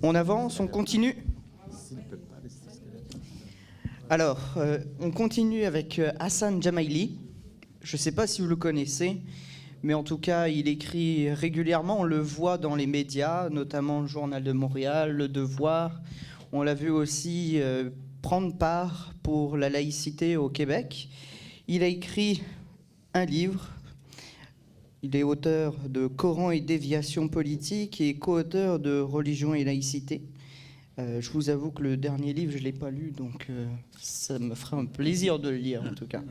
On avance, on continue. Alors, on continue avec Hassan Jamaili. Je ne sais pas si vous le connaissez, mais en tout cas, il écrit régulièrement. On le voit dans les médias, notamment le Journal de Montréal, Le Devoir. On l'a vu aussi prendre part pour la laïcité au Québec. Il a écrit un livre. Il est auteur de Coran et déviation politique et co-auteur de Religion et laïcité. Je vous avoue que le dernier livre, je ne l'ai pas lu, donc ça me ferait un plaisir de le lire en tout cas.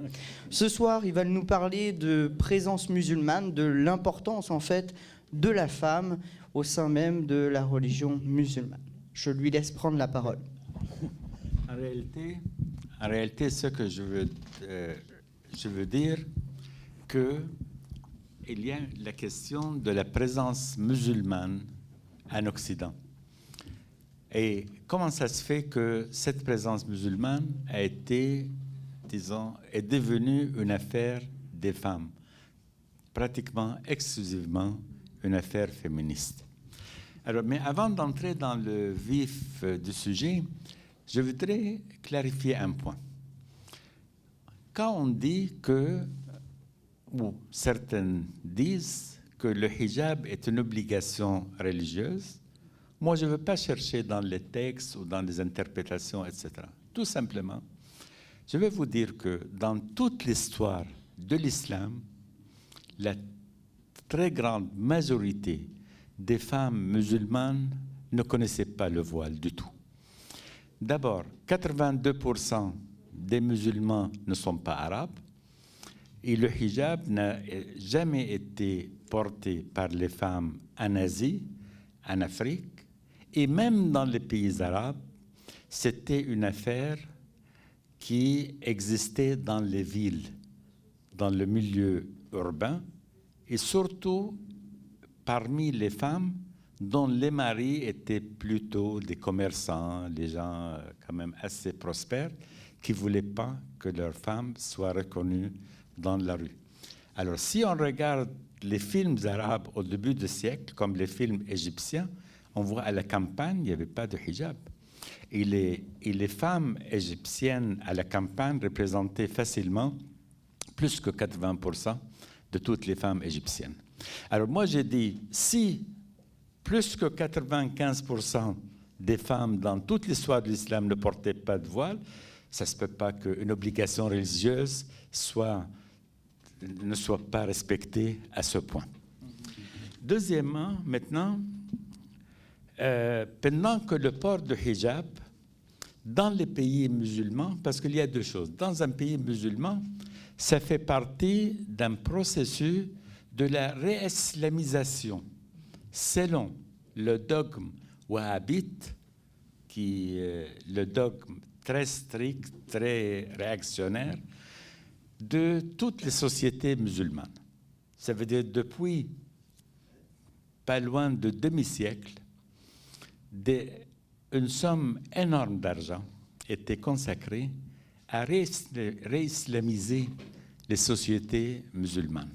Ce soir, il va nous parler de présence musulmane, de l'importance en fait de la femme au sein même de la religion musulmane. Je lui laisse prendre la parole. En réalité, ce que je veux dire que il y a la question de la présence musulmane en Occident. Et comment ça se fait que cette présence musulmane a été, disons, est devenue une affaire des femmes, pratiquement exclusivement une affaire féministe. Alors, mais avant d'entrer dans le vif du sujet, je voudrais clarifier un point. Quand on dit que, ou certaines disent que le hijab est une obligation religieuse, moi, je ne veux pas chercher dans les textes ou dans les interprétations, etc. Tout simplement, je vais vous dire que dans toute l'histoire de l'islam, la très grande majorité des femmes musulmanes ne connaissaient pas le voile du tout. D'abord, 82% des musulmans ne sont pas arabes et le hijab n'a jamais été porté par les femmes en Asie, en Afrique, et même dans les pays arabes, c'était une affaire qui existait dans les villes, dans le milieu urbain, et surtout parmi les femmes dont les maris étaient plutôt des commerçants, les gens quand même assez prospères, qui ne voulaient pas que leurs femmes soient reconnues dans la rue. Alors, si on regarde les films arabes au début du siècle, comme les films égyptiens, on voit à la campagne, il n'y avait pas de hijab. Et les femmes égyptiennes à la campagne représentaient facilement plus que 80% de toutes les femmes égyptiennes. Alors moi, j'ai dit, si plus que 95% des femmes dans toute l'histoire de l'islam ne portaient pas de voile, ça ne se peut pas qu'une obligation religieuse ne soit pas respectée à ce point. Deuxièmement, maintenant, pendant que le port de hijab, dans les pays musulmans, parce qu'il y a deux choses, dans un pays musulman, ça fait partie d'un processus de la réislamisation, selon le dogme wahhabite, qui est le dogme très strict, très réactionnaire, de toutes les sociétés musulmanes. Ça veut dire depuis pas loin de demi-siècle, une somme énorme d'argent était consacrée à réislamiser les sociétés musulmanes.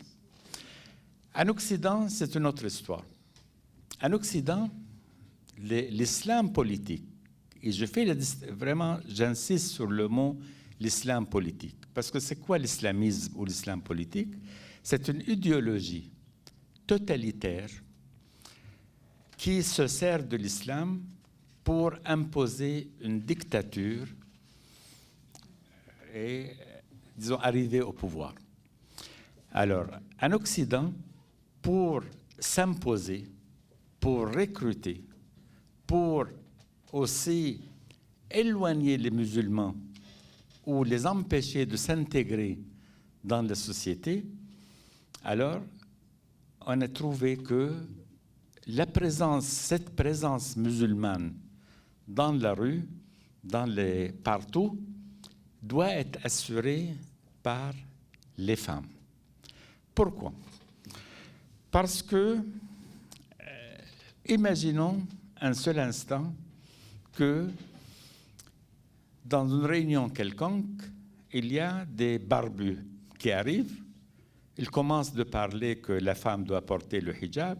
En Occident, c'est une autre histoire. En Occident, l'islam politique, et vraiment, j'insiste sur le mot l'islam politique, parce que c'est quoi l'islamisme ou l'islam politique? C'est une idéologie totalitaire qui se sert de l'islam pour imposer une dictature et, disons, arriver au pouvoir. Alors, en Occident, pour s'imposer, pour recruter, pour aussi éloigner les musulmans ou les empêcher de s'intégrer dans la société, alors on a trouvé que cette présence musulmane dans la rue, partout, doit être assurée par les femmes. Pourquoi? Parce que, imaginons un seul instant que dans une réunion quelconque, il y a des barbus qui arrivent, ils commencent de parler que la femme doit porter le hijab,